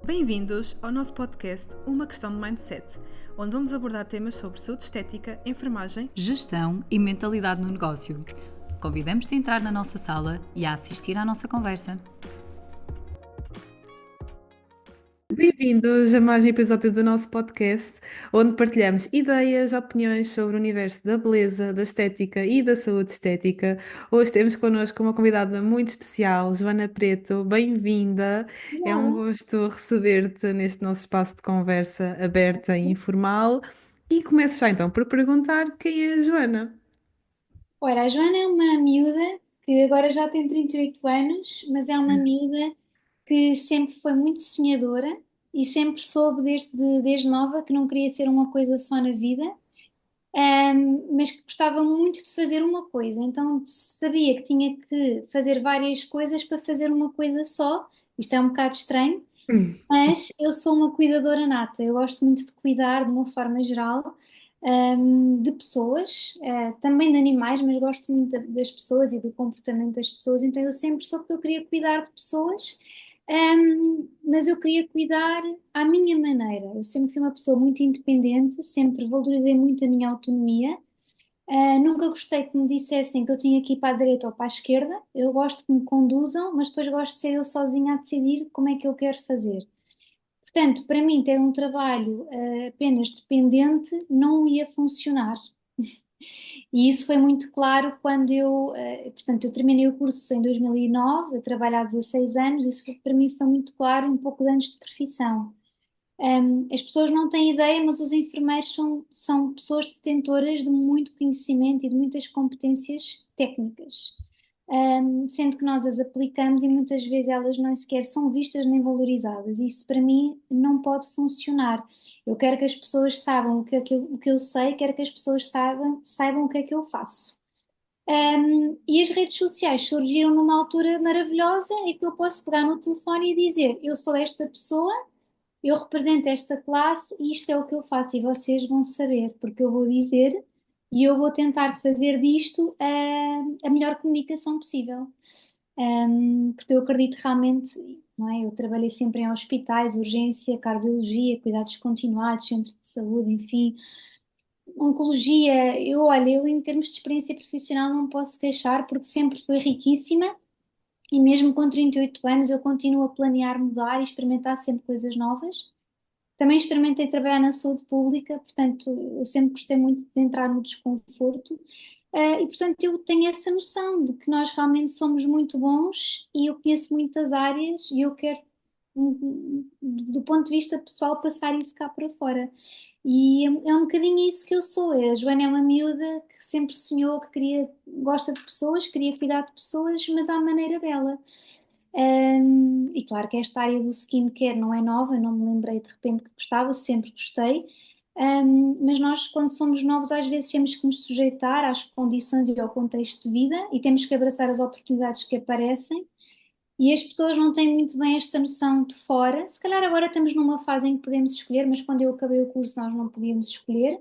Bem-vindos ao nosso podcast Uma Questão de Mindset, onde vamos abordar temas sobre saúde estética, enfermagem, gestão e mentalidade no negócio. Convidamos-te a entrar na nossa sala e a assistir à nossa conversa. Bem-vindos a mais um episódio do nosso podcast, onde partilhamos ideias, opiniões sobre o universo da beleza, da estética e da saúde estética. Hoje temos connosco uma convidada muito especial, Joana Preto. Bem-vinda! É um Obrigada. gosto receber-te neste nosso espaço de conversa aberta e informal. E começo já então por perguntar quem é a Joana. Ora, a Joana é uma miúda que agora já tem 38 anos, mas é uma miúda que sempre foi muito sonhadora e sempre soube desde nova que não queria ser uma coisa só na vida, mas que gostava muito de fazer uma coisa. Então sabia que tinha que fazer várias coisas para fazer uma coisa só. Isto é um bocado estranho, mas eu sou uma cuidadora nata, eu gosto muito de cuidar de uma forma geral, de pessoas, também de animais, mas gosto muito das pessoas e do comportamento das pessoas, então eu sempre soube que eu queria cuidar de pessoas, mas eu queria cuidar à minha maneira. Eu sempre fui uma pessoa muito independente, sempre valorizei muito a minha autonomia. Nunca gostei que me dissessem que eu tinha que ir para a direita ou para a esquerda. Eu gosto que me conduzam, mas depois gosto de ser eu sozinha a decidir como é que eu quero fazer. Portanto, para mim, ter um trabalho apenas dependente não ia funcionar. E isso foi muito claro quando portanto, eu terminei o curso em 2009, eu trabalho há 16 anos, para mim foi muito claro em poucos anos de profissão. As pessoas não têm ideia, mas os enfermeiros são pessoas detentoras de muito conhecimento e de muitas competências técnicas. Sendo que nós as aplicamos e muitas vezes elas nem sequer são vistas nem valorizadas. Isso para mim não pode funcionar. Eu quero que as pessoas saibam o que eu sei, quero que as pessoas saibam o que é que eu faço. E as redes sociais surgiram numa altura maravilhosa em que eu posso pegar no telefone e dizer: eu sou esta pessoa, eu represento esta classe e isto é o que eu faço, e vocês vão saber, porque eu vou dizer e eu vou tentar fazer disto a melhor comunicação possível. Porque eu acredito realmente, não é? Eu trabalhei sempre em hospitais, urgência, cardiologia, cuidados continuados, centro de saúde, enfim, oncologia. Eu em termos de experiência profissional não posso queixar, porque sempre foi riquíssima. E mesmo com 38 anos, eu continuo a planear mudar e experimentar sempre coisas novas. Também experimentei trabalhar na saúde pública, portanto, eu sempre gostei muito de entrar no desconforto. E, portanto, eu tenho essa noção de que nós realmente somos muito bons e eu conheço muitas áreas e eu quero, do ponto de vista pessoal, passar isso cá para fora. E é um bocadinho isso que eu sou. A Joana é uma miúda que sempre sonhou que gosta de pessoas, queria cuidar de pessoas, mas à maneira dela. E claro que esta área do skincare não é nova, não me lembrei de repente que gostava, sempre gostei. Mas nós, quando somos novos, às vezes temos que nos sujeitar às condições e ao contexto de vida e temos que abraçar as oportunidades que aparecem. E as pessoas não têm muito bem esta noção de fora. Se calhar agora estamos numa fase em que podemos escolher, mas quando eu acabei o curso nós não podíamos escolher.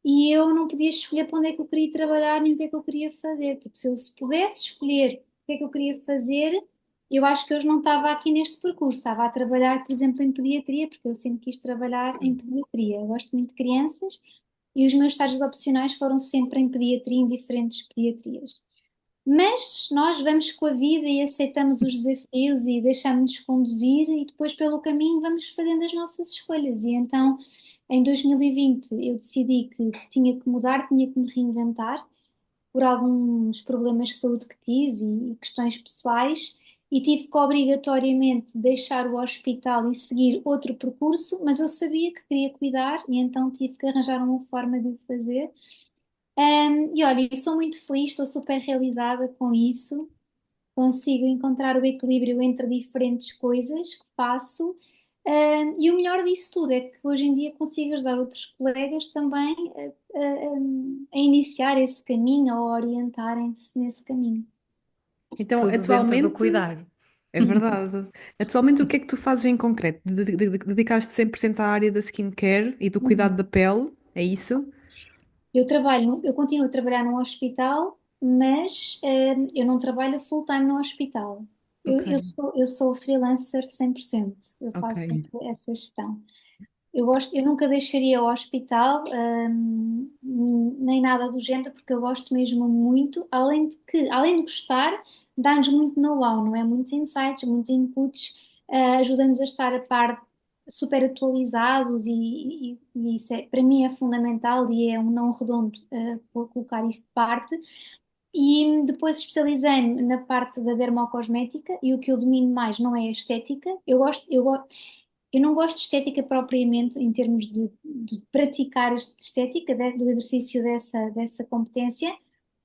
E eu não podia escolher para onde é que eu queria trabalhar nem o que é que eu queria fazer, porque se eu se pudesse escolher o que é que eu queria fazer, eu acho que hoje não estava aqui neste percurso, estava a trabalhar, por exemplo, em pediatria, porque eu sempre quis trabalhar em pediatria. Eu gosto muito de crianças e os meus estágios opcionais foram sempre em pediatria, em diferentes pediatrias. Mas nós vamos com a vida e aceitamos os desafios e deixamos-nos conduzir e depois pelo caminho vamos fazendo as nossas escolhas. E então, em 2020, eu decidi que tinha que mudar, tinha que me reinventar por alguns problemas de saúde que tive e questões pessoais e tive que obrigatoriamente deixar o hospital e seguir outro percurso, mas eu sabia que queria cuidar e então tive que arranjar uma forma de o fazer. E olha, eu sou muito feliz, estou super realizada com isso. Consigo encontrar o equilíbrio entre diferentes coisas que faço. E o melhor disso tudo é que hoje em dia consigo ajudar outros colegas também a iniciar esse caminho ou a orientarem-se nesse caminho. Então, Tudo dentro do atualmente, cuidar. é verdade. Atualmente, o que é que tu fazes em concreto? Dedicaste 100% à área da skincare e do cuidado Uhum. da pele? É isso? Eu continuo a trabalhar num hospital, mas eu não trabalho full-time no hospital. Ok, Eu sou freelancer 100%. Eu ok. faço sempre essa gestão. Eu nunca deixaria o hospital, nem nada do género, porque eu gosto mesmo muito, além de gostar, dá-nos muito know-how, não é? Muitos insights, muitos inputs, ajuda-nos a estar a par, super atualizados e isso para mim é fundamental e é um não redondo, vou colocar isso de parte. E depois especializei-me na parte da dermocosmética e o que eu domino mais não é a estética. Eu não gosto de estética propriamente em termos de praticar estética, do exercício dessa competência.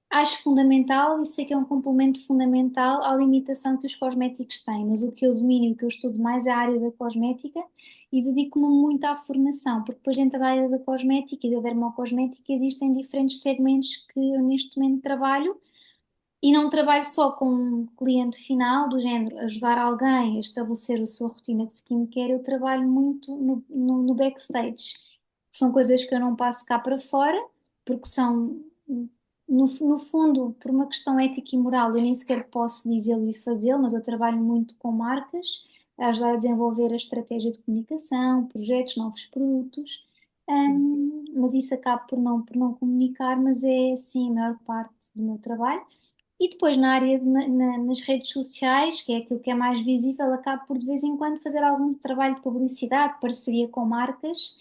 Acho fundamental e sei que é um complemento fundamental à limitação que os cosméticos têm, mas o que eu domino e o que eu estudo mais é a área da cosmética e dedico-me muito à formação, porque depois dentro da área da cosmética e da dermocosmética existem diferentes segmentos que eu neste momento trabalho e não trabalho só com um cliente final, do género ajudar alguém a estabelecer a sua rotina de skincare, eu trabalho muito no backstage. São coisas que eu não passo cá para fora, porque são, no fundo, por uma questão ética e moral, eu nem sequer posso dizê-lo e fazê-lo, mas eu trabalho muito com marcas, a ajudar a desenvolver a estratégia de comunicação, projetos, novos produtos. Mas isso acaba por não comunicar, mas é sim a maior parte do meu trabalho. E depois na área, nas redes sociais, que é aquilo que é mais visível, acabo por de vez em quando fazer algum trabalho de publicidade, parceria com marcas,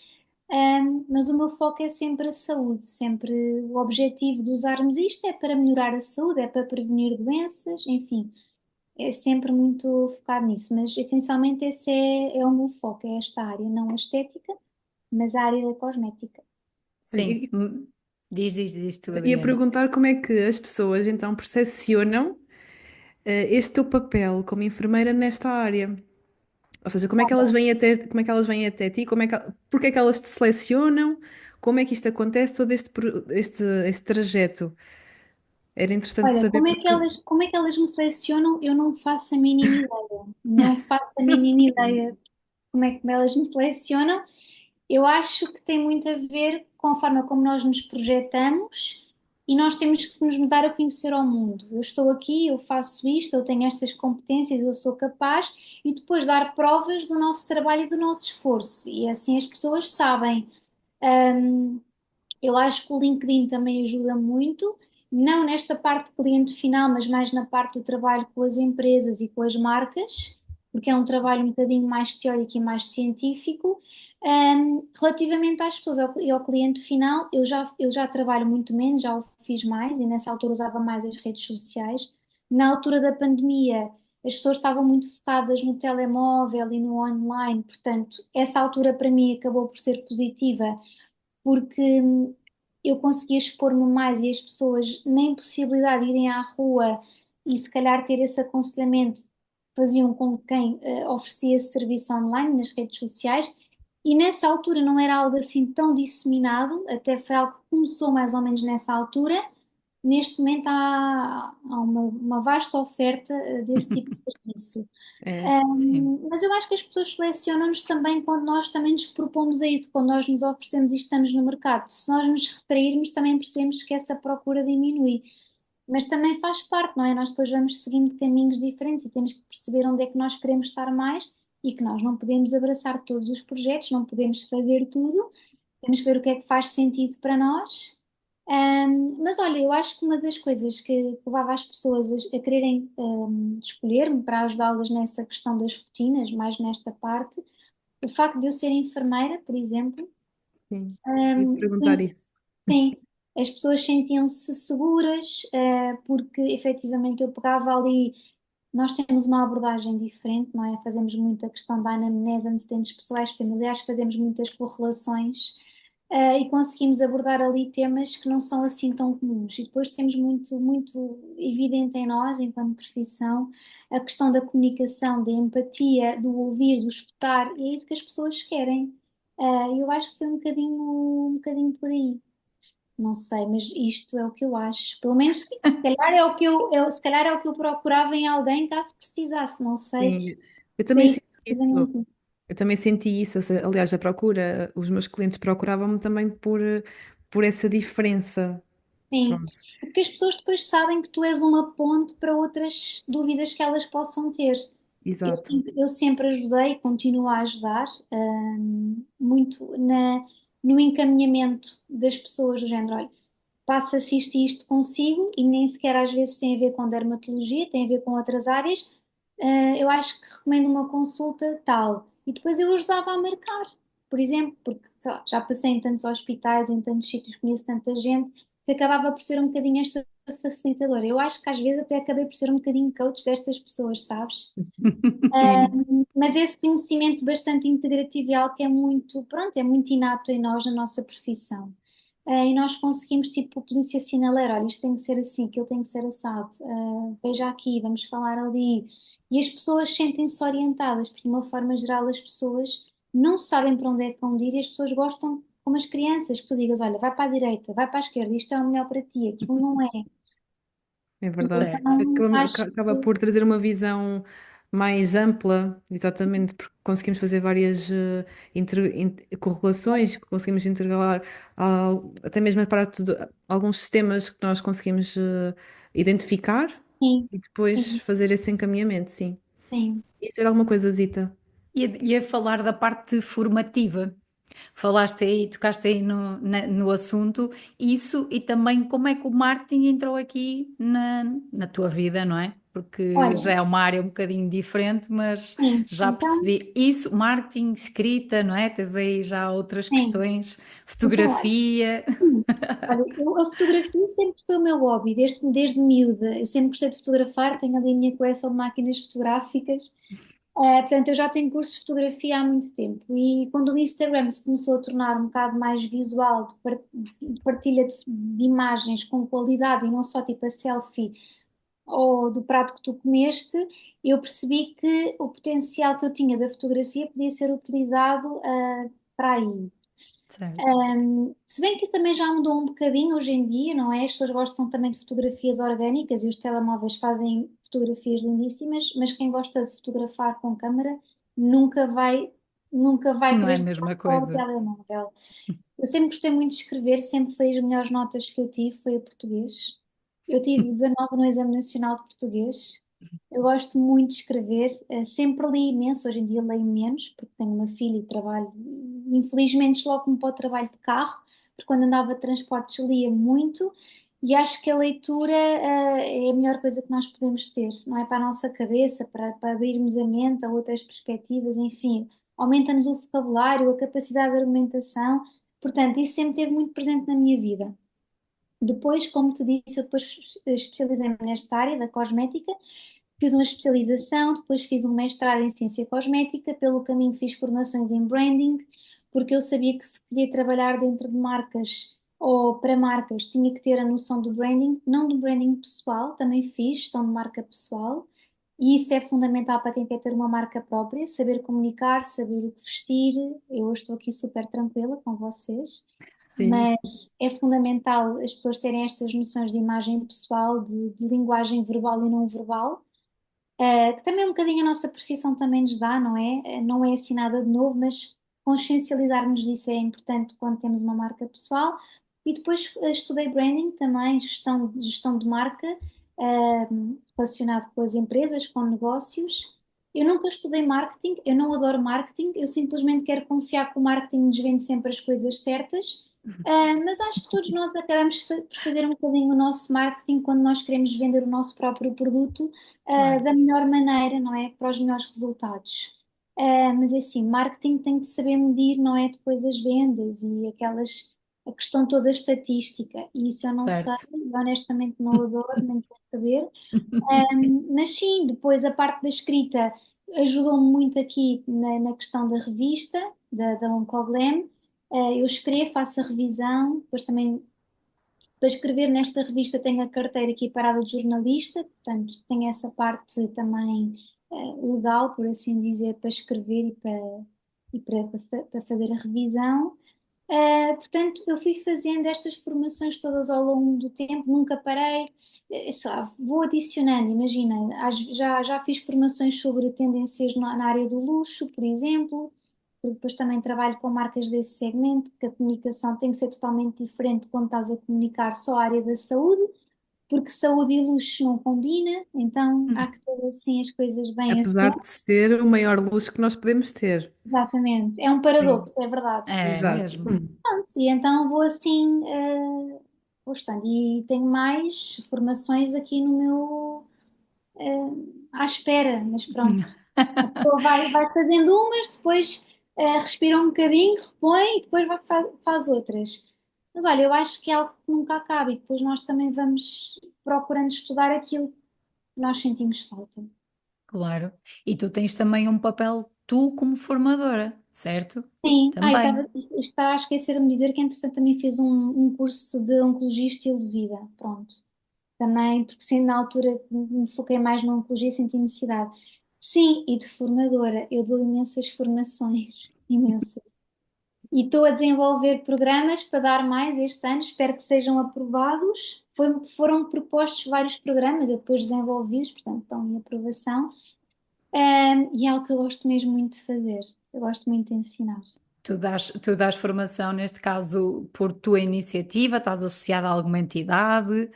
mas o meu foco é sempre a saúde, sempre o objetivo de usarmos isto é para melhorar a saúde, é para prevenir doenças, enfim, é sempre muito focado nisso, mas essencialmente esse é o meu foco, é esta área, não a estética, mas a área da cosmética. Olha, Sim. Diz tu, ia Adriana. perguntar como é que as pessoas então percepcionam este teu papel como enfermeira nesta área. Ou seja, como é que elas vêm até, como é que elas vêm até ti, porque é que elas te selecionam, como é que isto acontece, todo este trajeto. Era interessante Olha, saber porque. como é que elas me selecionam? Eu não faço a mínima ideia. Não faço a mínima ideia como é que elas me selecionam. Eu acho que tem muito a ver com a forma como nós nos projetamos e nós temos que nos mudar a conhecer ao mundo. Eu estou aqui, eu faço isto, eu tenho estas competências, eu sou capaz, e depois dar provas do nosso trabalho e do nosso esforço. E assim as pessoas sabem. Hum, eu acho que o LinkedIn também ajuda muito, não nesta parte de cliente final, mas mais na parte do trabalho com as empresas e com as marcas, porque é um trabalho um bocadinho mais teórico e mais científico. Relativamente às pessoas e ao cliente final, eu já trabalho muito menos, já o fiz mais e nessa altura usava mais as redes sociais. Na altura da pandemia, as pessoas estavam muito focadas no telemóvel e no online, portanto, essa altura para mim acabou por ser positiva porque eu conseguia expor-me mais e as pessoas, nem possibilidade de irem à rua e se calhar ter esse aconselhamento faziam com quem oferecia esse serviço online nas redes sociais. E nessa altura não era algo assim tão disseminado, até foi algo que começou mais ou menos nessa altura. Neste momento há uma vasta oferta desse tipo de serviço. É, Sim. Mas eu acho que as pessoas selecionam-nos também quando nós também nos propomos a isso, quando nós nos oferecemos e estamos no mercado. Se nós nos retrairmos, também percebemos que essa procura diminui. Mas também faz parte, não é? Nós depois vamos seguindo caminhos diferentes e temos que perceber onde é que nós queremos estar mais e que nós não podemos abraçar todos os projetos, não podemos fazer tudo, temos que ver o que é que faz sentido para nós. Mas olha, eu acho que uma das coisas que levava as pessoas a quererem escolher-me para ajudá-las nessa questão das rotinas, mais nesta parte, o facto de eu ser enfermeira, por exemplo, sim. Ia te um, perguntar isso. sim, as pessoas sentiam-se seguras, porque efetivamente eu pegava ali. Nós temos uma abordagem diferente, não é? Fazemos muita questão da anamnese, antecedentes pessoais, familiares, fazemos muitas correlações, e conseguimos abordar ali temas que não são assim tão comuns. E depois temos muito, muito evidente em nós, enquanto profissão, a questão da comunicação, da empatia, do ouvir, do escutar, e é isso que as pessoas querem. Eu acho que foi um bocadinho por aí. Não sei, mas isto é o que eu acho. Pelo menos, se calhar é o que se calhar é o que eu procurava em alguém caso precisasse. Não sei Sim, eu se é também sinto isso. efetivamente. Eu também senti isso. Aliás, a procura, os meus clientes procuravam-me também por essa diferença. Sim, Pronto, porque as pessoas depois sabem que tu és uma ponte para outras dúvidas que elas possam ter. exato. Eu sempre ajudei e continuo a ajudar, muito no encaminhamento das pessoas do género, olha, passa-se isto e isto consigo, e nem sequer às vezes tem a ver com dermatologia, tem a ver com outras áreas. Eu acho que recomendo uma consulta tal. E depois eu ajudava a marcar, por exemplo, porque sei lá, já passei em tantos hospitais, em tantos sítios, conheço tanta gente, que acabava por ser um bocadinho esta facilitadora. Eu acho que às vezes até acabei por ser um bocadinho coach destas pessoas, sabes? Sim, Mas esse conhecimento bastante integrativo é algo que é muito, pronto, é muito inato em nós, na nossa profissão. E nós conseguimos, tipo, polícia sinaleira, olha, isto tem que ser assim, aquilo tem que ser assado, veja aqui, vamos falar ali. E as pessoas sentem-se orientadas, porque de uma forma geral as pessoas não sabem para onde é que vão ir e as pessoas gostam, como as crianças, que tu digas, olha, vai para a direita, vai para a esquerda, isto é o melhor para ti, aquilo não é. é E verdade. Certo. então acho Acaba que por trazer uma visão mais ampla, exatamente, porque conseguimos fazer várias correlações, conseguimos integrar até mesmo a parte de alguns sistemas que nós conseguimos identificar sim, e depois sim, fazer esse encaminhamento, sim. sim. E dizer alguma coisa, Zita? E a falar da parte formativa. Falaste aí, tocaste aí no assunto, isso e também como é que o marketing entrou aqui na tua vida, não é? Porque Olha, já é uma área um bocadinho diferente, mas sim, já então, percebi isso, marketing, escrita, não é? Tens aí já outras sim, questões, então, olha, fotografia. olha, a fotografia sempre foi o meu hobby, desde miúda. Eu sempre gostei de fotografar, tenho ali a minha coleção de máquinas fotográficas. Portanto, eu já tenho cursos de fotografia há muito tempo. E quando o Instagram se começou a tornar um bocado mais visual, de partilha de imagens com qualidade e não só tipo a selfie ou do prato que tu comeste, eu percebi que o potencial que eu tinha da fotografia podia ser utilizado, para aí. Certo. Se bem que isso também já mudou um bocadinho hoje em dia, não é? As pessoas gostam também de fotografias orgânicas e os telemóveis fazem fotografias lindíssimas, mas quem gosta de fotografar com câmera nunca vai, nunca vai Não é querer a estar mesma só ao coisa. telemóvel. Eu sempre gostei muito de escrever, sempre foi as melhores notas que eu tive, foi a português. Eu tive 19 no Exame Nacional de Português. Eu gosto muito de escrever, sempre li imenso, hoje em dia leio menos, porque tenho uma filha e trabalho. Infelizmente, desloco-me para o trabalho de carro, porque quando andava de transportes lia muito, e acho que a leitura, é a melhor coisa que nós podemos ter, não é para a nossa cabeça, para abrirmos a mente a outras perspectivas, enfim, aumenta-nos o vocabulário, a capacidade de argumentação. Portanto, isso sempre esteve muito presente na minha vida. Depois, como te disse, eu depois especializei-me nesta área da cosmética, fiz uma especialização, depois fiz um mestrado em ciência cosmética, pelo caminho fiz formações em branding, porque eu sabia que se queria trabalhar dentro de marcas ou para marcas, tinha que ter a noção do branding, não do branding pessoal, também fiz gestão de marca pessoal, e isso é fundamental para quem quer ter uma marca própria, saber comunicar, saber o que vestir. Eu hoje estou aqui super tranquila com vocês, Sim. mas é fundamental as pessoas terem estas noções de imagem pessoal, de linguagem verbal e não verbal, que também é um bocadinho a nossa profissão também nos dá, não é? Não é assim nada de novo, mas consciencializarmos disso é importante quando temos uma marca pessoal. E depois estudei branding também, gestão de marca, relacionado com as empresas, com negócios. Eu nunca estudei marketing, eu não adoro marketing, eu simplesmente quero confiar que o marketing nos vende sempre as coisas certas. Mas acho que todos nós acabamos por fazer um bocadinho o nosso marketing quando nós queremos vender o nosso próprio produto, Claro. da melhor maneira, não é? Para os melhores resultados. Mas é assim, marketing tem que saber medir, não é? Depois as vendas e a questão toda estatística. E isso eu não sei, Certo. e honestamente não adoro, nem quero saber. Mas sim, depois a parte da escrita ajudou-me muito aqui na questão da revista, da Oncoglam. Eu escrevo, faço a revisão, depois também para escrever nesta revista tenho a carteira equiparada de jornalista, portanto tenho essa parte também legal, por assim dizer, para escrever para fazer a revisão. Portanto, eu fui fazendo estas formações todas ao longo do tempo, nunca parei. Sei lá, vou adicionando, imagina, já fiz formações sobre tendências na área do luxo, por exemplo. porque depois também trabalho com marcas desse segmento, que a comunicação tem que ser totalmente diferente quando estás a comunicar só a área da saúde, porque saúde e luxo não combina, então há que ter assim as coisas bem Apesar assim. de ser o maior luxo que nós podemos ter. Exatamente, é um Sim, paradoxo, é verdade. É exato. mesmo. Pronto, e então vou assim, vou estando. E tenho mais formações aqui no meu, à espera, mas pronto. A pessoa vai fazendo umas, depois respira um bocadinho, repõe e depois faz outras. Mas olha, eu acho que é algo que nunca acaba e depois nós também vamos procurando estudar aquilo que nós sentimos falta. Claro. E tu tens também um papel, tu como formadora, certo? Sim, eu Também. estava a esquecer de me dizer que entretanto também fiz um curso de Oncologia e Estilo de Vida, pronto. Também, porque sim, na altura me foquei mais na Oncologia, senti necessidade. Sim, e de formadora, eu dou imensas formações, imensas. E estou a desenvolver programas para dar mais este ano, espero que sejam aprovados. Foram propostos vários programas, eu depois desenvolvi-os, portanto estão em aprovação. E é algo que eu gosto mesmo muito de fazer, eu gosto muito de ensinar. Tu dás formação, neste caso, por tua iniciativa, estás associada a alguma entidade?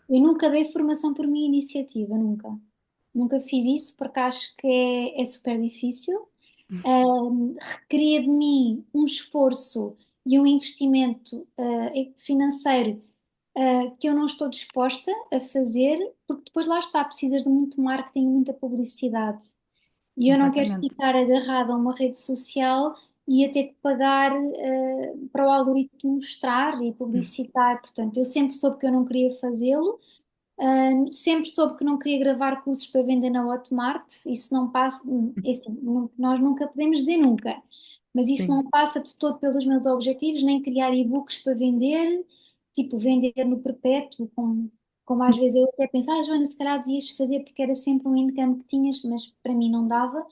Eu nunca dei formação por minha iniciativa, nunca. Nunca fiz isso porque acho que é super difícil. Requeria de mim um esforço e um investimento financeiro que eu não estou disposta a fazer, porque depois lá está, precisas de muito marketing, muita publicidade. E eu não quero Completamente. ficar agarrada a uma rede social e a ter que pagar para o algoritmo mostrar e publicitar. Portanto, eu sempre soube que eu não queria fazê-lo. Sempre soube que não queria gravar cursos para vender na Hotmart. Isso não passa, é assim, nós nunca podemos dizer nunca, mas isso Sim. não passa de todo pelos meus objetivos, nem criar e-books para vender, tipo vender no perpétuo, como às vezes eu até penso, Joana, se calhar devias fazer porque era sempre um income que tinhas, mas para mim não dava,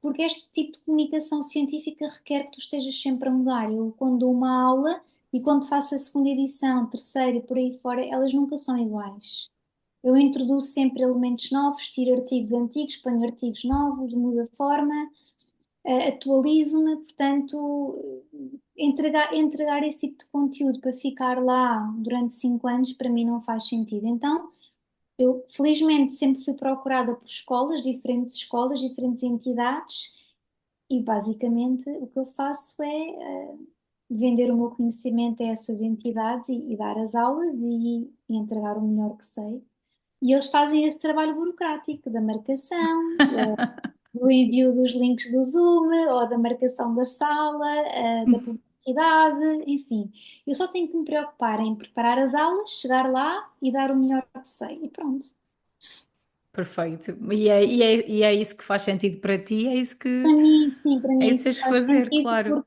porque este tipo de comunicação científica requer que tu estejas sempre a mudar. Eu, quando dou uma aula e quando faço a segunda edição, terceira e por aí fora, elas nunca são iguais. Eu introduzo sempre elementos novos, tiro artigos antigos, ponho artigos novos, mudo a forma, atualizo-me, portanto, entregar esse tipo de conteúdo para ficar lá durante 5 anos, para mim não faz sentido. Então, eu felizmente sempre fui procurada por escolas, diferentes entidades, e basicamente o que eu faço é vender o meu conhecimento a essas entidades e dar as aulas e entregar o melhor que sei. E eles fazem esse trabalho burocrático da marcação, do envio dos links do Zoom, ou da marcação da sala, da publicidade, enfim. Eu só tenho que me preocupar em preparar as aulas, chegar lá e dar o melhor que sei. E pronto. Perfeito. E é isso que faz sentido para ti, é isso Para que mim, sim, para é mim isso que isso tens de faz fazer, sentido claro.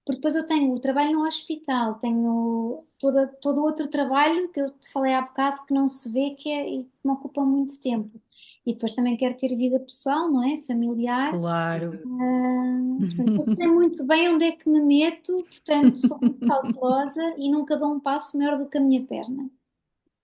porque depois eu tenho o trabalho no hospital, tenho todo o outro trabalho que eu te falei há bocado que não se vê e que me ocupa muito tempo. E depois também quero ter vida pessoal, não é? Familiar. Claro. Portanto, eu sei muito bem onde é que me meto, portanto, sou muito cautelosa e nunca dou um passo maior do que a minha perna.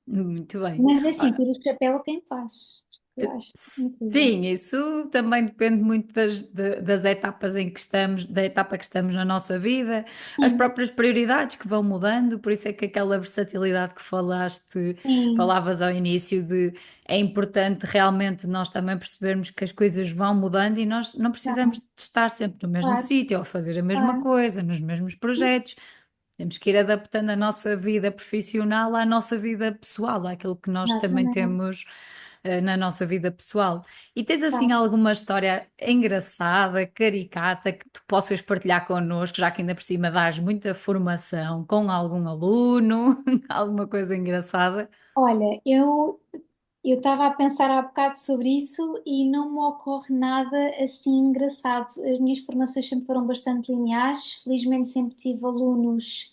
Muito bem. Mas é assim, tiro o chapéu a quem faz. Eu acho incrível. Sim, isso também depende muito das etapas em que estamos, da etapa que estamos na nossa vida, as Sim, próprias prioridades que vão mudando, por isso é que aquela versatilidade que sim, falavas ao início de é importante realmente nós também percebermos que as coisas vão mudando e nós não precisamos claro, de estar sempre no mesmo claro, sítio ou fazer a mesma claro. coisa, nos mesmos projetos. Temos que ir adaptando a nossa vida profissional à nossa vida pessoal, àquilo que nós também Exatamente. temos na nossa vida pessoal. E tens assim Claro. alguma história engraçada, caricata, que tu possas partilhar connosco, já que ainda por cima dás muita formação com algum aluno, alguma coisa engraçada? Olha, eu estava a pensar há bocado sobre isso e não me ocorre nada assim engraçado. As minhas formações sempre foram bastante lineares, felizmente sempre tive alunos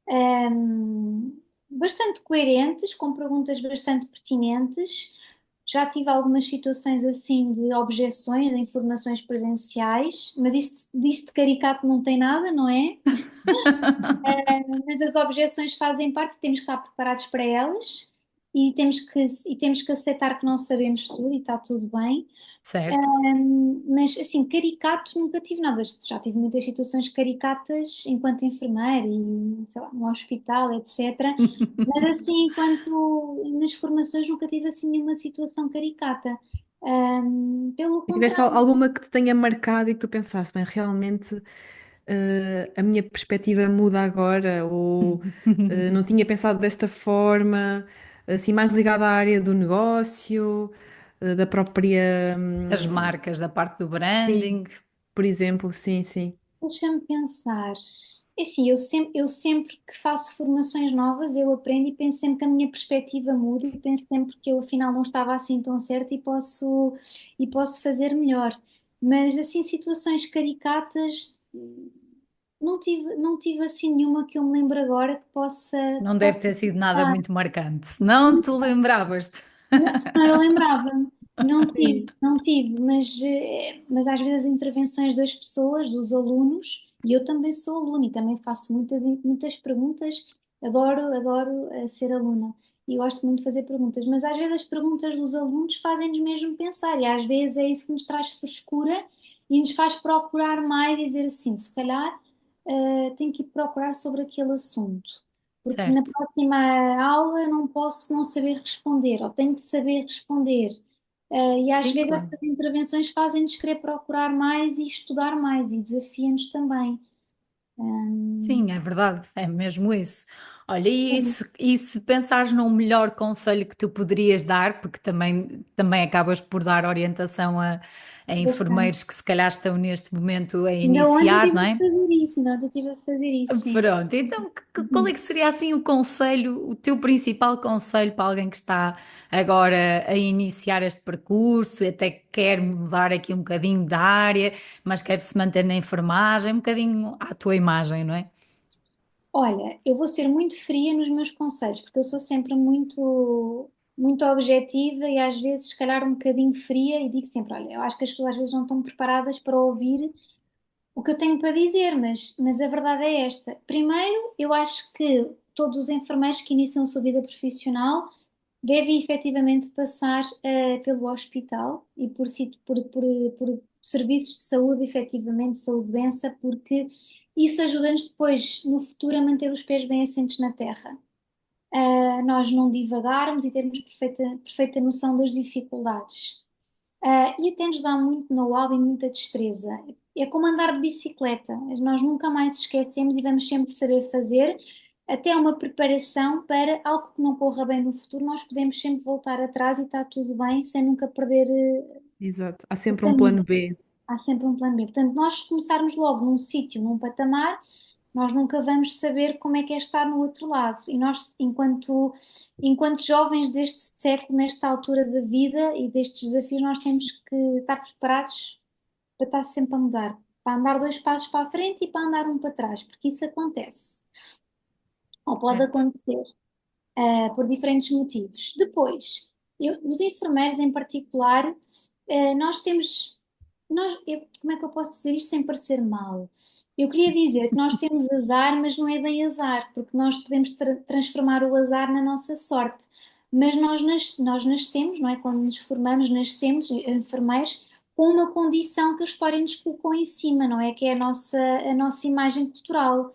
ahm, bastante coerentes, com perguntas bastante pertinentes. Já tive algumas situações assim de objeções em formações presenciais, mas isso disso de caricato não tem nada, não é? Mas as objeções fazem parte, temos que estar preparados para elas e temos que aceitar que não sabemos tudo e está tudo bem. certo? Mas assim, caricato nunca tive nada. Já tive muitas situações caricatas enquanto enfermeira e, sei lá, no hospital, etc. Mas assim, enquanto nas formações nunca tive assim nenhuma situação caricata. Pelo E tiveste contrário, alguma que te tenha marcado e que tu pensaste, bem, realmente a minha perspectiva muda agora, ou não tinha pensado desta forma, assim, mais ligada à área do negócio, da própria. As marcas da parte do Sim, branding. por exemplo, sim, sim. deixa-me pensar. É assim, eu sempre que faço formações novas, eu aprendo e penso sempre que a minha perspectiva muda e penso sempre que eu afinal não estava assim tão certa e posso fazer melhor. Mas assim, situações caricatas, não tive assim nenhuma que eu me lembre agora que Não deve possa ter sido nada dar. muito marcante. Não tu lembravas-te. Não, eu lembrava-me. Não tive, Sim. não tive, mas às vezes as intervenções das pessoas, dos alunos, e eu também sou aluna e também faço muitas perguntas, adoro ser aluna e gosto muito de fazer perguntas, mas às vezes as perguntas dos alunos fazem-nos mesmo pensar e às vezes é isso que nos traz frescura e nos faz procurar mais e dizer assim, se calhar tenho que ir procurar sobre aquele assunto porque na Certo. próxima aula não posso não saber responder, ou tenho que saber responder. E às Sim, vezes claro. estas intervenções fazem-nos querer procurar mais e estudar mais, e desafia-nos também. Sim, é verdade, é mesmo isso. Olha, Sim, e se pensares num melhor conselho que tu poderias dar, porque também acabas por dar orientação a bastante. enfermeiros que se calhar estão neste momento a Ainda ontem iniciar, estive não a é? fazer isso, ainda ontem estive a fazer isso, sim. Pronto, então qual é que seria assim o conselho, o teu principal conselho para alguém que está agora a iniciar este percurso, e até quer mudar aqui um bocadinho da área, mas quer se manter na enfermagem, um bocadinho à tua imagem, não é? Olha, eu vou ser muito fria nos meus conselhos, porque eu sou sempre muito objetiva e às vezes, se calhar, um bocadinho fria e digo sempre: olha, eu acho que as pessoas às vezes não estão preparadas para ouvir o que eu tenho para dizer, mas a verdade é esta. Primeiro, eu acho que todos os enfermeiros que iniciam a sua vida profissional devem efetivamente passar pelo hospital e por serviços de saúde, efetivamente, saúde-doença, porque isso ajuda-nos depois, no futuro, a manter os pés bem assentes na terra. Nós não divagarmos e termos perfeita noção das dificuldades. E até nos dá muito know-how e muita destreza. É como andar de bicicleta, nós nunca mais esquecemos e vamos sempre saber fazer, até uma preparação para algo que não corra bem no futuro, nós podemos sempre voltar atrás e está tudo bem, sem nunca perder Exato. Há o sempre um caminho. plano B. Há sempre um plano B. Portanto, nós começarmos logo num sítio, num patamar, nós nunca vamos saber como é estar no outro lado. E nós, enquanto jovens deste século, nesta altura da vida e destes desafios, nós temos que estar preparados para estar sempre a mudar, para andar dois passos para a frente e para andar um para trás, porque isso acontece, ou pode Certo. acontecer, por diferentes motivos. Depois, os enfermeiros em particular, nós temos, como é que eu posso dizer isto sem parecer mal? Eu queria dizer que nós temos azar, mas não é bem azar, porque nós podemos transformar o azar na nossa sorte. Mas nós nascemos, não é? Quando nos formamos, nascemos enfermeiros com uma condição que a história nos colocou em cima, não é? Que é a nossa imagem cultural.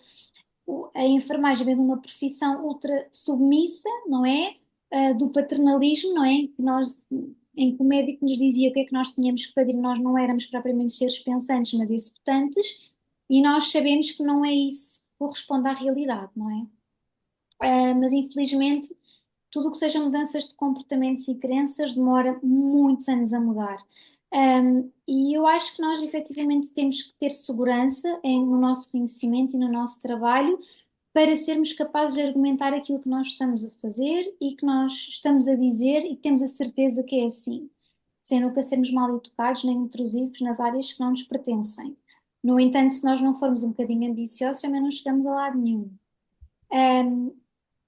A enfermagem vem de uma profissão ultra submissa, não é? Do paternalismo, não é? Em que o médico nos dizia o que é que nós tínhamos que fazer, e nós não éramos propriamente seres pensantes, mas executantes, e nós sabemos que não é isso que corresponde à realidade, não é? Mas infelizmente, tudo o que seja mudanças de comportamentos e crenças demora muitos anos a mudar. E eu acho que nós efetivamente temos que ter segurança no nosso conhecimento e no nosso trabalho para sermos capazes de argumentar aquilo que nós estamos a fazer e que nós estamos a dizer e que temos a certeza que é assim, sem nunca sermos mal educados nem intrusivos nas áreas que não nos pertencem. No entanto, se nós não formos um bocadinho ambiciosos, também não chegamos a lado nenhum. Um,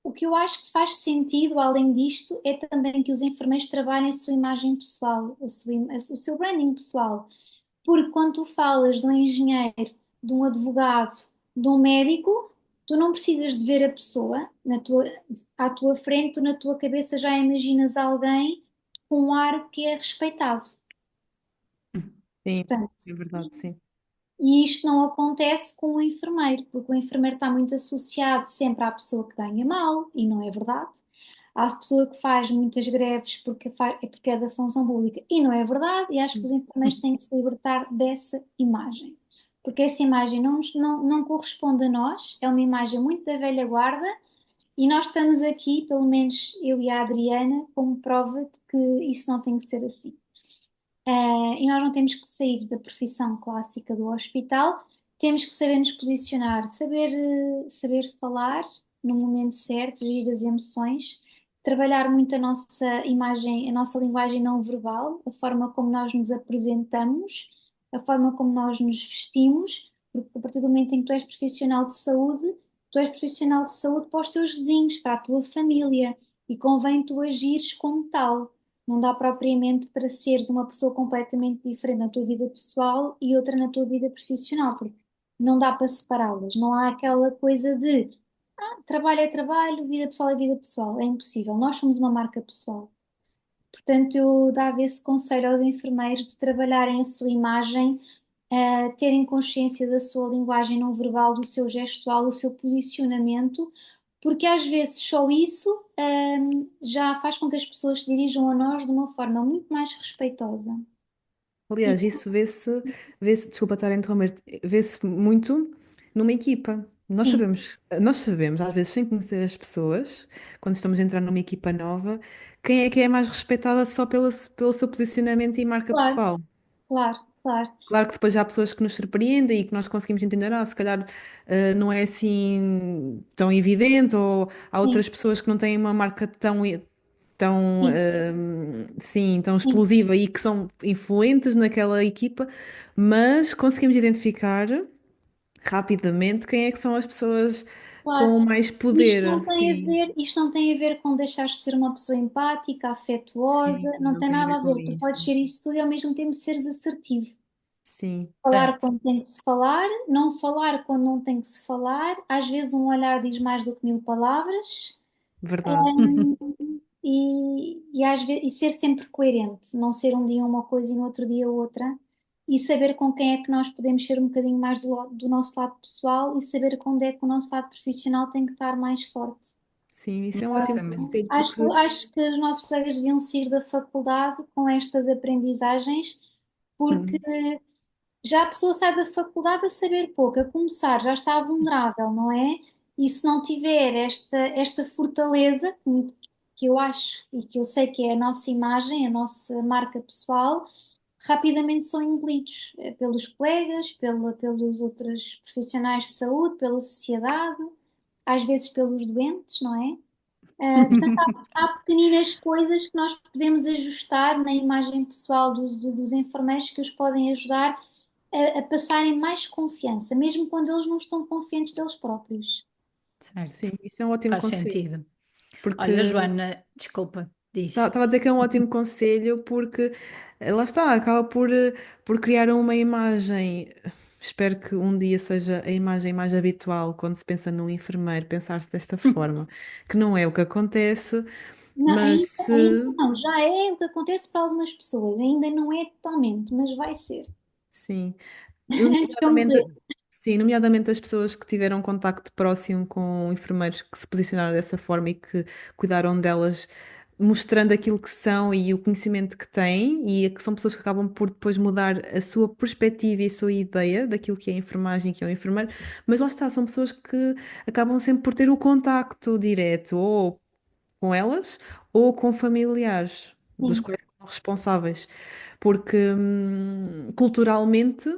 o que eu acho que faz sentido, além disto, é também que os enfermeiros trabalhem a sua imagem pessoal, o seu branding pessoal. Porque quando tu falas de um engenheiro, de um advogado, de um médico, tu não precisas de ver a pessoa à tua frente, tu na tua cabeça já imaginas alguém com um ar que é respeitado. Sim, Portanto, é verdade, sim. e isto não acontece com o enfermeiro, porque o enfermeiro está muito associado sempre à pessoa que ganha mal, e não é verdade. À pessoa que faz muitas greves é porque é da função pública, e não é verdade. E acho que os enfermeiros têm que se libertar dessa imagem, porque essa imagem não corresponde a nós, é uma imagem muito da velha guarda, e nós estamos aqui, pelo menos eu e a Adriana, como prova de que isso não tem que ser assim. E nós não temos que sair da profissão clássica do hospital, temos que saber nos posicionar, saber falar no momento certo, gerir as emoções, trabalhar muito a nossa imagem, a nossa linguagem não verbal, a forma como nós nos apresentamos, a forma como nós nos vestimos, porque a partir do momento em que tu és profissional de saúde para os teus vizinhos, para a tua família, e convém tu agires como tal. Não dá propriamente para seres uma pessoa completamente diferente na tua vida pessoal e outra na tua vida profissional, porque não dá para separá-las. Não há aquela coisa de trabalho é trabalho, vida pessoal é vida pessoal. É impossível. Nós somos uma marca pessoal. Portanto, eu dava esse conselho aos enfermeiros de trabalharem a sua imagem, terem consciência da sua linguagem não verbal, do seu gestual, do seu posicionamento, porque às vezes só isso, já faz com que as pessoas se dirijam a nós de uma forma muito mais respeitosa. E Aliás, isso vê-se, desculpa estar a interromper, vê-se muito numa equipa. sim, Nós sabemos, às vezes, sem conhecer as pessoas, quando estamos a entrar numa equipa nova, quem é que é mais respeitada só pelo seu posicionamento e marca claro, pessoal. claro, claro. Claro que depois há pessoas que nos surpreendem e que nós conseguimos entender, se calhar não é assim tão evidente, ou há Sim, outras pessoas que não têm uma marca tão, sim, sim, tão sim, explosiva e que são influentes naquela equipa, mas conseguimos identificar rapidamente quem é que são as pessoas claro. com mais Isto poder, não tem a sim, ver, isto não tem a ver com deixar de ser uma pessoa empática, afetuosa, sim, não não tem tem a nada ver a com ver. Tu podes isso, ser isso tudo e ao mesmo tempo seres assertivo. sim, Falar Certo. quando tem que se falar, não falar quando não tem que se falar. Às vezes um olhar diz mais do que mil palavras. verdade, Hum, e às vezes, e ser sempre coerente, não ser um dia uma coisa e no outro dia outra. E saber com quem é que nós podemos ser um bocadinho mais do nosso lado pessoal e saber quando é que o nosso lado profissional tem que estar mais forte. sim, isso é um ótimo Exatamente. conselho porque, Acho que os nossos colegas deviam sair da faculdade com estas aprendizagens, porque hum, já a pessoa sai da faculdade a saber pouco, a começar já está vulnerável, não é? E se não tiver esta fortaleza, que eu acho e que eu sei que é a nossa imagem, a nossa marca pessoal, rapidamente são engolidos pelos colegas, pelos outros profissionais de saúde, pela sociedade, às vezes pelos doentes, não é? Portanto, há pequeninas coisas que nós podemos ajustar na imagem pessoal dos enfermeiros que os podem ajudar a passarem mais confiança, mesmo quando eles não estão confiantes deles próprios. Certo. sim, isso é um ótimo Faz conselho. sentido. Porque Olha, Joana, desculpa, diz. estava a dizer que é um ótimo conselho, porque lá está, acaba por criar uma imagem. Espero que um dia seja a imagem mais habitual quando se pensa num enfermeiro, pensar-se desta forma, que não é o que acontece, Não, mas ainda não, já é o que acontece para algumas pessoas, ainda não é totalmente, mas vai ser. sim, Vamos nomeadamente, ver. sim, nomeadamente as pessoas que tiveram contacto próximo com enfermeiros que se posicionaram dessa forma e que cuidaram delas, mostrando aquilo que são e o conhecimento que têm, e que são pessoas que acabam por depois mudar a sua perspectiva e a sua ideia daquilo que é a enfermagem e que é o enfermeiro, mas lá está, são pessoas que acabam sempre por ter o contacto direto, ou com elas, ou com familiares dos Sim, quais são responsáveis, porque culturalmente.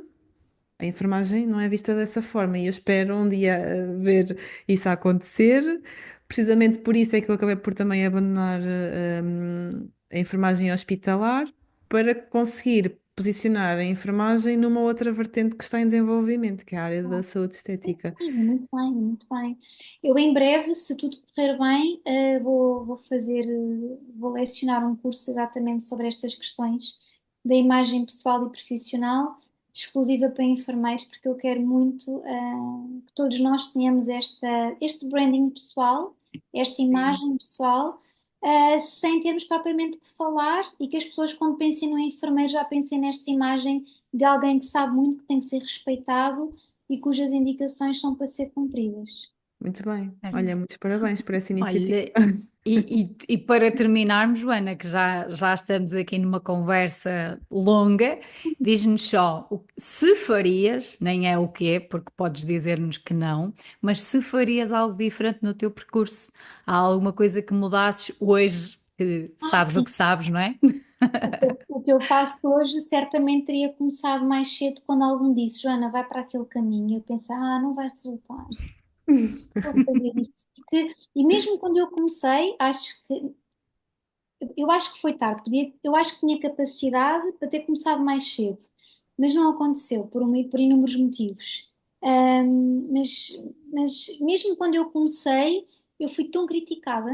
A enfermagem não é vista dessa forma e eu espero um dia ver isso acontecer. Precisamente por isso é que eu acabei por também abandonar a enfermagem hospitalar para conseguir posicionar a enfermagem numa outra vertente que está em desenvolvimento, que é a área da saúde estética. sim, muito bem, muito bem. Eu em breve, se tudo correr bem, vou lecionar um curso exatamente sobre estas questões da imagem pessoal e profissional, exclusiva para enfermeiros, porque eu quero muito, que todos nós tenhamos este branding pessoal, esta Sim, imagem pessoal, sem termos propriamente que falar e que as pessoas, quando pensem no enfermeiro, já pensem nesta imagem de alguém que sabe muito, que tem que ser respeitado e cujas indicações são para ser cumpridas. Muito bem. Olha, Certo. muitos parabéns por essa iniciativa. Olha, e para terminarmos, Joana, que já estamos aqui numa conversa longa, diz-nos só se farias, nem é o quê, porque podes dizer-nos que não, mas se farias algo diferente no teu percurso, há alguma coisa que mudasses hoje, que sabes o Sim, que sabes, não é? o que eu faço hoje certamente teria começado mais cedo quando alguém disse, Joana, vai para aquele caminho. Eu pensei, não vai resultar. Vou fazer isso. E mesmo quando eu comecei, eu acho que foi tarde. Eu acho que tinha capacidade para ter começado mais cedo, mas não aconteceu por inúmeros motivos. Mas mesmo quando eu comecei, eu fui tão criticada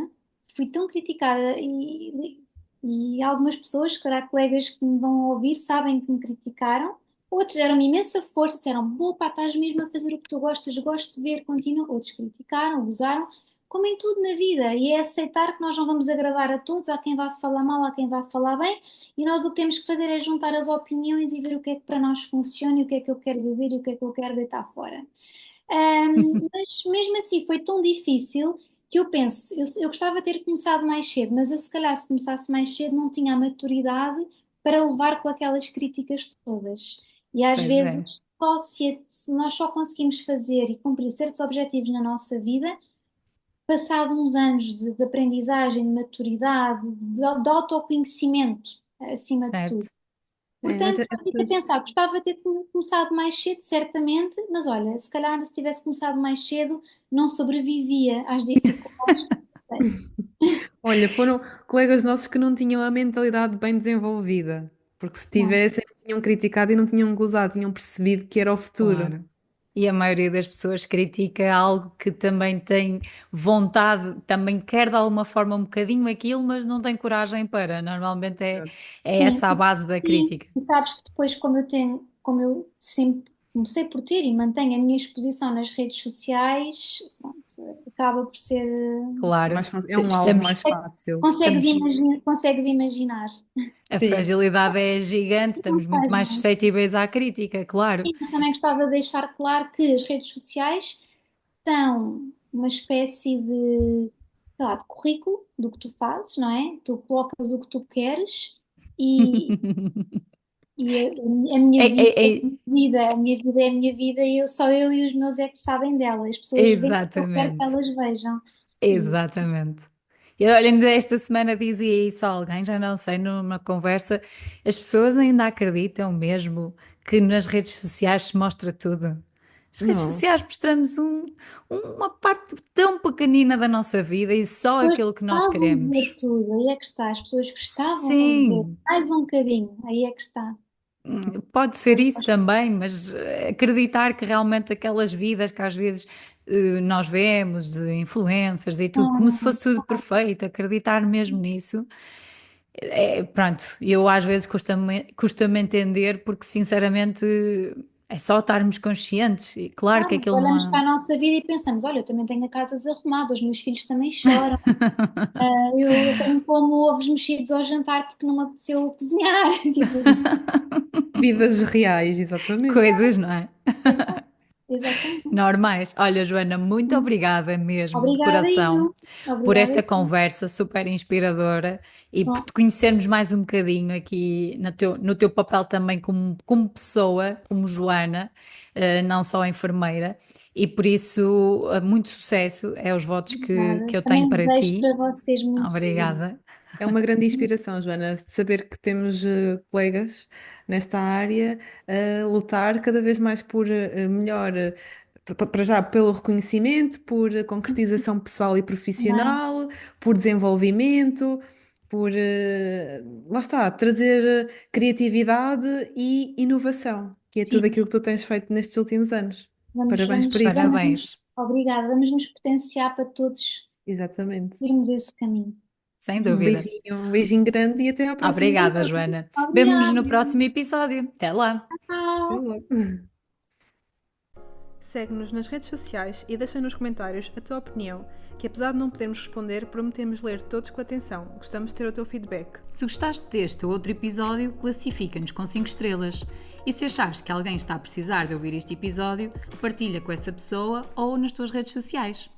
e algumas pessoas, se calhar colegas que me vão ouvir, sabem que me criticaram. Outros deram-me imensa força, disseram, boa, pá, estás mesmo a fazer o que tu gostas, gosto de ver, continua. Outros criticaram, gozaram, como em tudo na vida, e é aceitar que nós não vamos agradar a todos, há quem vá falar mal, há quem vá falar bem, e nós o que temos que fazer é juntar as opiniões e ver o que é que para nós funciona, e o que é que eu quero viver e o que é que eu quero deitar fora. Mas mesmo assim foi tão difícil que eu penso, eu gostava de ter começado mais cedo, mas eu se calhar se começasse mais cedo não tinha a maturidade para levar com aquelas críticas todas. E às Pois é, vezes se nós só conseguimos fazer e cumprir certos objetivos na nossa vida passado uns anos de aprendizagem, de maturidade, de autoconhecimento, acima de tudo. certo. Mas Portanto, eu fico a essas, pensar, gostava de ter começado mais cedo, certamente, mas olha, se calhar se tivesse começado mais cedo, não sobrevivia às dificuldades que passei. olha, foram colegas nossos que não tinham a mentalidade bem desenvolvida, porque se Não. tivessem, não tinham criticado e não tinham gozado, tinham percebido que era o futuro. Claro. E a maioria das pessoas critica algo que também tem vontade, também quer de alguma forma um bocadinho aquilo, mas não tem coragem para. Normalmente é Sim, essa a base da sim. crítica. E sabes que depois, como eu sempre comecei por ter e mantenho a minha exposição nas redes sociais, pronto, acaba por ser. Claro, É um alvo estamos, mais fácil. estamos, Consegues imaginar. a Sim. fragilidade é gigante, Não estamos muito faz mais mal. suscetíveis à crítica, claro. Sim, mas também gostava de deixar claro que as redes sociais são uma espécie sei lá, de currículo do que tu fazes, não é? Tu colocas o que tu queres e, e a É, minha vida, é- é- a minha vida é a minha vida e só eu e os meus é que sabem dela. As pessoas veem o que eu quero que exatamente. elas vejam. E, Exatamente. Eu, olha, ainda esta semana dizia isso a alguém, já não sei, numa conversa, as pessoas ainda acreditam mesmo que nas redes sociais se mostra tudo. As redes Não. sociais mostramos uma parte tão pequenina da nossa vida e só as pessoas aquilo que nós gostavam de ver queremos. tudo, aí é que está. As pessoas gostavam de ver Sim, mais um bocadinho, aí é que está. pode ser isso também, mas acreditar que realmente aquelas vidas que às vezes nós vemos de influencers e tudo, como Não, se fosse tudo perfeito, acreditar mesmo nisso. Pronto, eu às vezes custa-me entender porque sinceramente é só estarmos conscientes e claro que mas aquilo não olhamos há. para a nossa vida e pensamos: olha, eu também tenho a casa desarrumada, os meus filhos também choram, eu tenho como ovos mexidos ao jantar porque não me apeteceu cozinhar. Tipo, Vidas reais, exatamente. Coisas, não é? exato, exatamente. Normais. Olha, Joana, muito obrigada mesmo, de Obrigada, coração, eu. por Obrigada, esta eu. conversa super inspiradora e por Bom, te conhecermos mais um bocadinho aqui no teu papel também como pessoa, como Joana, não só enfermeira. E por isso, muito sucesso, é os votos que obrigada. eu tenho Também para desejo ti. para vocês muito sucesso. Obrigada. É uma grande inspiração, Joana, de saber que temos colegas nesta área a lutar cada vez mais por melhor, para já pelo reconhecimento, por concretização pessoal e Também, profissional, por desenvolvimento, por, lá está, trazer criatividade e inovação, que é tudo sim, aquilo que tu tens feito nestes últimos anos. vamos, Parabéns por vamos, isso. vamos, Parabéns. obrigada. Vamos nos potenciar para todos Exatamente. irmos esse caminho. Sem dúvida. Um beijinho grande e até ao próximo Obrigada, episódio. Joana. Vemo-nos no Obrigada. próximo episódio. Até lá. Até Tchau. logo. Segue-nos nas redes sociais e deixa nos comentários a tua opinião, que apesar de não podermos responder, prometemos ler todos com atenção. Gostamos de ter o teu feedback. Se gostaste deste ou outro episódio, classifica-nos com 5 estrelas E se achares que alguém está a precisar de ouvir este episódio, partilha com essa pessoa ou nas tuas redes sociais.